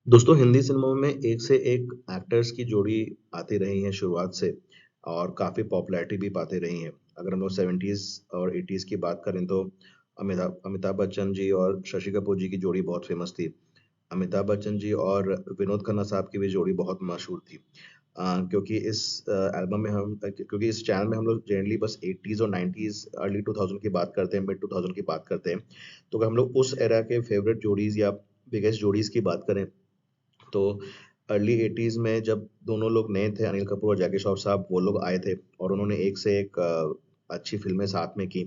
दोस्तों हिंदी सिनेमा में एक से एक एक्टर्स की जोड़ी आती रही है शुरुआत से और काफ़ी पॉपुलैरिटी भी पाते रही हैं। अगर हम लोग 70s और 80s की बात करें तो अमिताभ अमिताभ बच्चन जी और शशि कपूर जी की जोड़ी बहुत फेमस थी। अमिताभ बच्चन जी और विनोद खन्ना साहब की भी जोड़ी बहुत मशहूर थी। क्योंकि इस एल्बम में क्योंकि इस चैनल में हम लोग जनरली बस 80s और 90s अर्ली 2000 की बात करते हैं, मिड 2000 की बात करते हैं। तो अगर हम लोग उस एरा के फेवरेट जोड़ीज़ या बिगेस्ट जोड़ीज़ की बात करें तो अर्ली 80s में जब दोनों लोग नए थे, अनिल कपूर और जैकी श्रॉफ साहब, वो लोग आए थे और उन्होंने एक से एक अच्छी फ़िल्में साथ में की।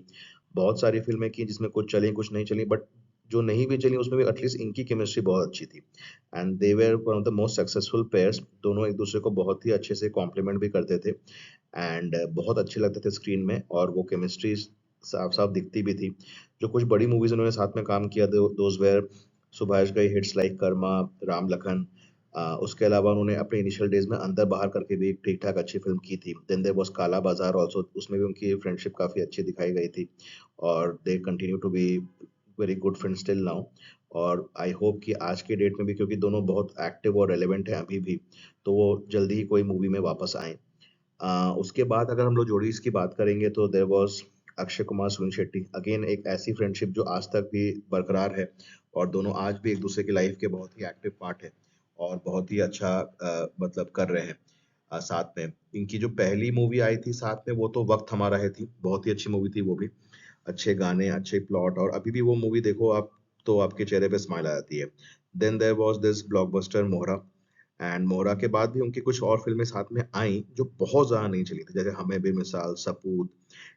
बहुत सारी फ़िल्में की जिसमें कुछ चली, कुछ नहीं चली, बट जो नहीं भी चली उसमें भी एटलीस्ट इनकी केमिस्ट्री बहुत अच्छी थी and they were one of the most successful pairs. दोनों एक-दूसरे को बहुत ही अच्छे से कॉम्प्लीमेंट भी करते थे एंड बहुत अच्छे लगते थे स्क्रीन में और वो केमिस्ट्री साफ-साफ दिखती भी थी। जो कुछ बड़ी मूवीज़ उन्होंने साथ में काम किया those were Subhash Ghai hits like Karma, Ram Lakhan. उसके अलावा उन्होंने अपने इनिशियल डेज़ में अंदर बाहर करके भी एक ठीक-ठाक अच्छी फ़िल्म की थी। देन देयर वाज़ काला बाज़ार ऑल्सो, उसमें भी उनकी फ्रेंडशिप काफ़ी अच्छी दिखाई गई थी और they continue to be very good friends till now. और आई होप कि आज के डेट में भी, क्योंकि दोनों बहुत एक्टिव और रेलेवेंट हैं अभी भी, तो वो जल्दी ही कोई मूवी में वापस आएँ। उसके बाद अगर हम लोग जोड़ीज़ की बात करेंगे तो there was Akshay Kumar, Suniel Shetty. Again एक ऐसी फ्रेंडशिप जो आज तक भी बरकरार है और दोनों आज भी एक-दूसरे की लाइफ़ के बहुत ही एक्टिव पार्ट हैं और बहुत ही अच्छा मतलब कर रहे हैं साथ में। इनकी जो पहली मूवी आई थी साथ में वो तो वक़्त हमारा है थी। बहुत ही अच्छी मूवी थी वो भी। अच्छे गाने, अच्छे प्लॉट और अभी भी वो मूवी देखो आप तो आपके चेहरे पे स्माइल आ जाती है। Then there was this blockbuster Mohra and Mohra के बाद भी उनकी कुछ और फ़िल्में साथ में आईं, जो बहुत ज़्यादा नहीं चली थी। जैसे हमें बेमिसाल, सपूत,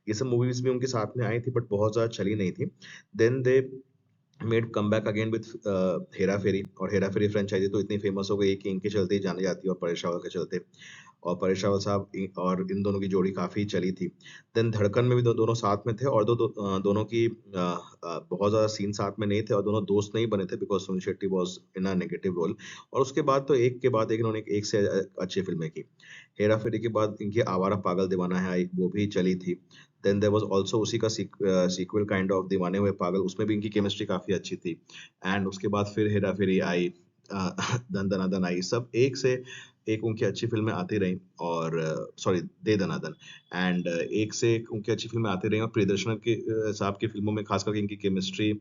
ये सब मूवीज़ भी उनके साथ में आई थी बट बहुत ज़्यादा चली नहीं थी। Then they made comeback again with Hera Pheri और हेरा-फेरी फ्रैंचाइज़ी तो इतनी फ़ेमस हो गई है कि इनके चलते ही जानी जाती है और परेश रावल के चलते। और परेश रावल साहब और इन दोनों की जोड़ी काफ़ी चली थी। देन धड़कन में भी दोनों साथ में थे और दोनों की बहुत ज़्यादा सीन साथ में नहीं थे और दोनों दोस्त नहीं बने थे because Suniel Shetty was in a negative role. और उसके बाद तो एक के बाद एक इन्होंने एक से अच्छी फ़िल्में की। हेरा-फेरी के बाद इनकी आवारा पागल दीवाना है आई, वो भी चली थी। देन देयर वाज़ आल्सो उसी का सीक्वल काइंड ऑफ दीवाने हुए पागल, उसमें भी इनकी केमिस्ट्री काफ़ी अच्छी थी। एंड उसके बाद फिर हेरा-फेरी आई, अ, दन दना दन आई, सब एक से एक उनकी अच्छी फ़िल्में आती रहीं और सॉरी दे दना दन एंड एक से एक उनकी अच्छी फ़िल्में आती रहीं और प्रियदर्शन साहब की फ़िल्मों में ख़ास करके इनकी केमिस्ट्री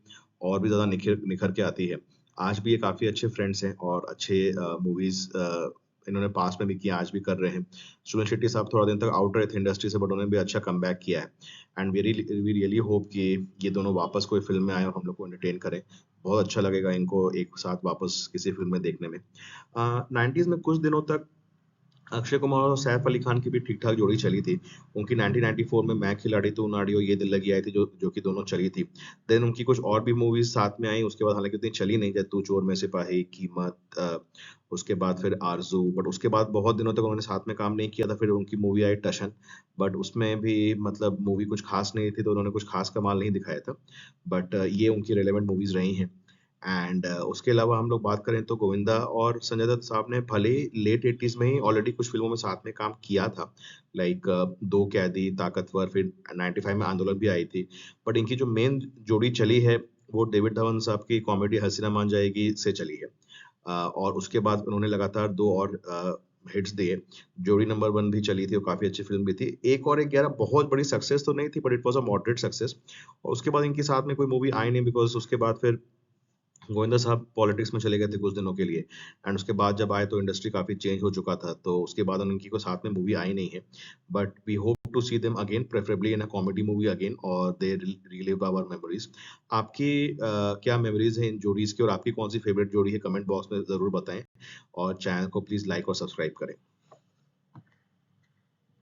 और भी ज़्यादा निखिर निखर के आती है। आज भी ये काफ़ी अच्छे फ्रेंड्स हैं और अच्छे मूवीज़ इन्होंने पास्ट में भी किए, आज भी कर रहे हैं। सुनील शेट्टी साहब थोड़ा दिन तक आउट रहे थे इंडस्ट्री से बट उन्होंने भी अच्छा कमबैक किया है एंड वी रियली होप कि ये दोनों वापस कोई फ़िल्म में आएँ और हम लोग को एंटरटेन करें। बहुत अच्छा लगेगा इनको एक साथ वापस किसी फ़िल्म में देखने में। 90s में कुछ दिनों तक अक्षय कुमार और सैफ अली खान की भी ठीक-ठाक जोड़ी चली थी। उनकी 1994 में मैं खिलाड़ी तू नाड़ी और ये दिल लगी आई थी जो जो कि दोनों चली थी। देन उनकी कुछ और भी मूवीज़ साथ में आई, उसके बाद हालाँकि उतनी चली नहीं, जैसे तू चोर मैं सिपाही, कीमत, उसके बाद फिर आरज़ू, बट उसके बाद बहुत दिनों तक उन्होंने साथ में काम नहीं किया था। फिर उनकी मूवी आई टशन, बट उसमें भी मतलब मूवी कुछ ख़ास नहीं थी, तो उन्होंने कुछ ख़ास कमाल नहीं दिखाया था। बट ये उनकी रिलेवेंट मूवीज़ रही हैं। एंड उसके अलावा हम लोग बात करें तो गोविंदा और संजय दत्त साहब ने भले ही लेट 80s में ही ऑलरेडी कुछ फ़िल्मों में साथ में काम किया था। लाइक दो कैदी, ताकतवर, फिर 95 में आंदोलन भी आई थी। बट इनकी जो मेन जोड़ी चली है, वो डेविड धवन साहब की कॉमेडी हसीना मान जाएगी से चली है। और उसके बाद उन्होंने लगातार 2 और हिट्स दिए। जोड़ी नंबर 1 भी चली थी और काफ़ी अच्छी फ़िल्म भी थी। एक और एक 11 बहुत बड़ी सक्सेस तो नहीं थी but it was a moderate success और उसके बाद इनके साथ में कोई मूवी आई नहीं बिकॉज़ उसके बाद फिर गोविंदा साहब पॉलिटिक्स में चले गए थे कुछ दिनों के लिए एंड उसके बाद जब आए तो इंडस्ट्री काफ़ी चेंज हो चुका था, तो उसके बाद उनकी कोई साथ में मूवी आई नहीं है। But we hope to see them again preferably in a comedy movie again और दे रिलिव आवर मेमोरीज़। आपकी क्या मेमोरीज़ हैं इन जोड़ीज़ की और आपकी कौन-सी फेवरेट जोड़ी है कमेंट बॉक्स में ज़रूर बताएँ और चैनल को प्लीज़ लाइक और सब्सक्राइब करें।